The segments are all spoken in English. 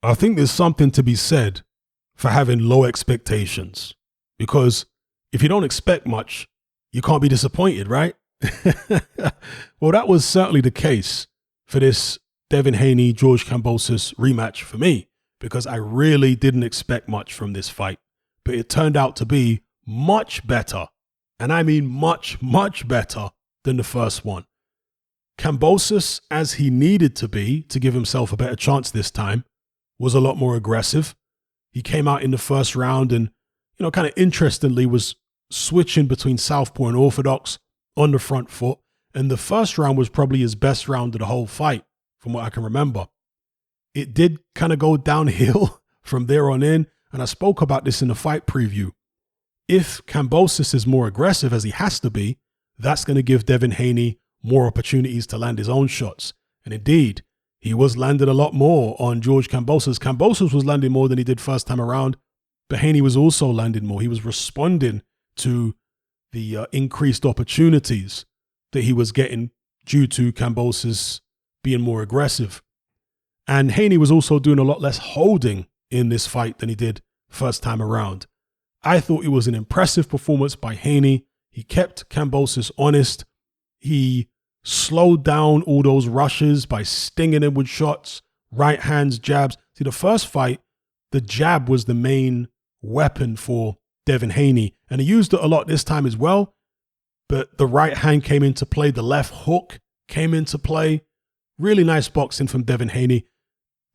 I think there's something to be said for having low expectations, because if you don't expect much, you can't be disappointed, right? Well, that was certainly the case for this Devin Haney, George Kambosos rematch for me, because I really didn't expect much from this fight, but it turned out to be much better. And I mean much, much better than the first one. Kambosos, as he needed to be to give himself a better chance this time, was a lot more aggressive. He came out in the first round and, kind of interestingly was switching between southpaw and orthodox on the front foot. And the first round was probably his best round of the whole fight, from what I can remember. It did kind of go downhill from there on in, and I spoke about this in the fight preview. If Kambosos is more aggressive, as he has to be, that's going to give Devin Haney more opportunities to land his own shots. And indeed, he was landing a lot more on George Kambosos. Kambosos was landing more than he did first time around, but Haney was also landing more. He was responding to the increased opportunities that he was getting due to Kambosos being more aggressive. And Haney was also doing a lot less holding in this fight than he did first time around. I thought it was an impressive performance by Haney. He kept Kambosos honest. He slowed down all those rushes by stinging him with shots, right hands, jabs. See, the first fight, the jab was the main weapon for Devin Haney, and he used it a lot this time as well. But the right hand came into play. The left hook came into play. Really nice boxing from Devin Haney.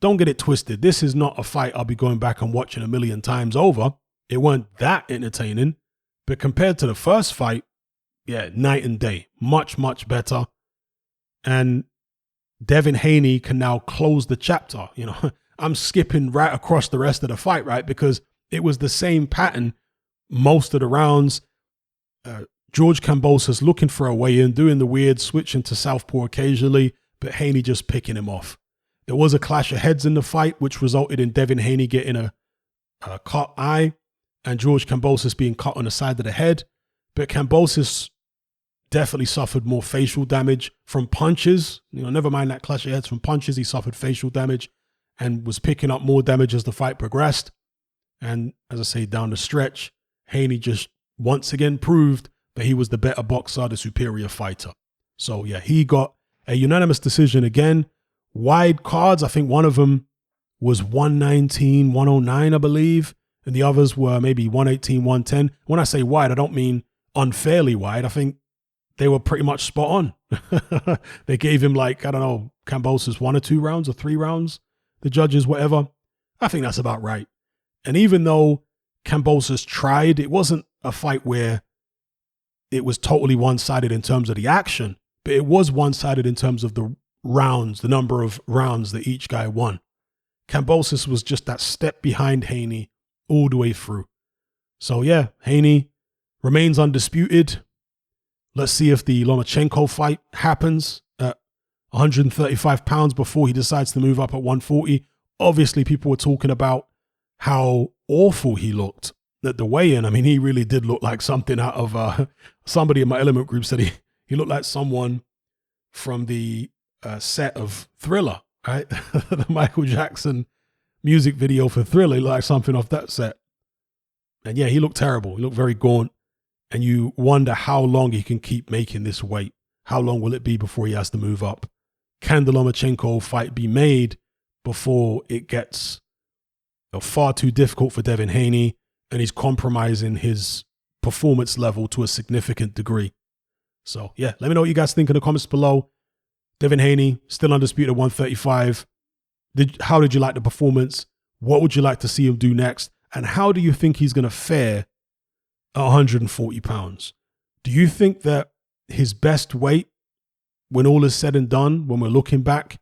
Don't get it twisted. This is not a fight I'll be going back and watching a million times over. It weren't that entertaining. But compared to the first fight, yeah, night and day. Much, much better. And Devin Haney can now close the chapter. I'm skipping right across the rest of the fight, right? Because it was the same pattern most of the rounds. George Kambosos looking for a way in, doing the weird, switching to southpaw occasionally, but Haney just picking him off. There was a clash of heads in the fight, which resulted in Devin Haney getting a cut eye and George Kambosos being cut on the side of the head. But Kambosos definitely suffered more facial damage from punches. Never mind that clash of heads, from punches, he suffered facial damage and was picking up more damage as the fight progressed. And as I say, down the stretch, Haney just once again proved that he was the better boxer, the superior fighter. So yeah, he got a unanimous decision again. Wide cards, I think one of them was 119, 109, I believe. And the others were maybe 118, 110. When I say wide, I don't mean unfairly wide. I think they were pretty much spot on. They gave him Kambosos 1 or 2 rounds or 3 rounds. The judges, whatever. I think that's about right. And even though Kambosos tried, it wasn't a fight where it was totally one-sided in terms of the action, but it was one-sided in terms of the rounds, the number of rounds that each guy won. Kambosos was just that step behind Haney all the way through. So yeah, Haney remains undisputed. Let's see if the Lomachenko fight happens at 135 pounds before he decides to move up at 140. Obviously, people were talking about how awful he looked at the weigh-in. I mean, he really did look like something out of somebody in my Element group said he looked like someone from the set of Thriller, right? The Michael Jackson music video for Thriller, he looked like something off that set. And yeah, he looked terrible. He looked very gaunt. And you wonder how long he can keep making this weight. How long will it be before he has to move up? Can the Lomachenko fight be made before it gets far too difficult for Devin Haney and he's compromising his performance level to a significant degree? So yeah, let me know what you guys think in the comments below. Devin Haney, still undisputed at 135. How did you like the performance? What would you like to see him do next? And how do you think he's going to fare at 140 pounds? Do you think that his best weight, when all is said and done, when we're looking back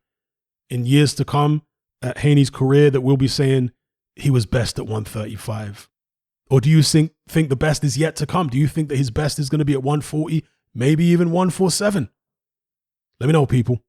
in years to come at Haney's career, that we'll be saying he was best at 135? Or do you think the best is yet to come? Do you think that his best is going to be at 140, maybe even 147? Let me know, people.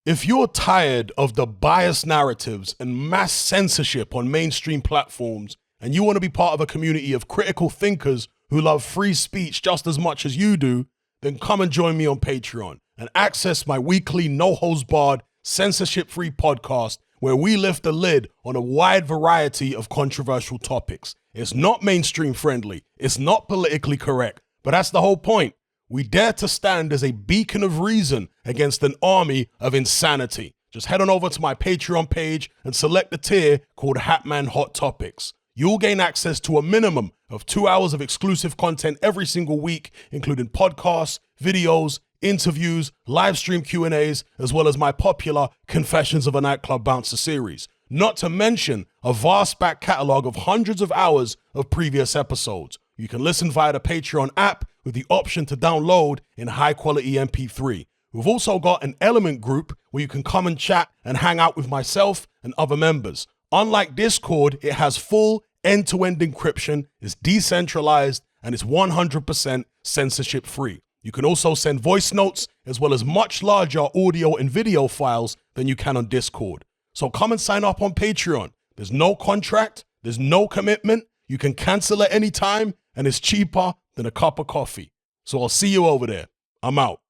If you're tired of the biased narratives and mass censorship on mainstream platforms, and you want to be part of a community of critical thinkers who love free speech just as much as you do, then come and join me on Patreon and access my weekly no-holds-barred, censorship-free podcast where we lift the lid on a wide variety of controversial topics. It's not mainstream friendly, it's not politically correct, but that's the whole point. We dare to stand as a beacon of reason against an army of insanity. Just head on over to my Patreon page and select the tier called Hatman Hot Topics. You'll gain access to a minimum of 2 hours of exclusive content every single week, including podcasts, videos, interviews, live stream Q&As, as well as my popular Confessions of a Nightclub Bouncer series. Not to mention a vast back catalog of hundreds of hours of previous episodes. You can listen via the Patreon app with the option to download in high quality MP3. We've also got an Element group where you can come and chat and hang out with myself and other members. Unlike Discord, it has full end-to-end encryption, is decentralized, and is 100% censorship free. You can also send voice notes as well as much larger audio and video files than you can on Discord. So come and sign up on Patreon. There's no contract, there's no commitment, you can cancel at any time, and it's cheaper than a cup of coffee. So I'll see you over there. I'm out.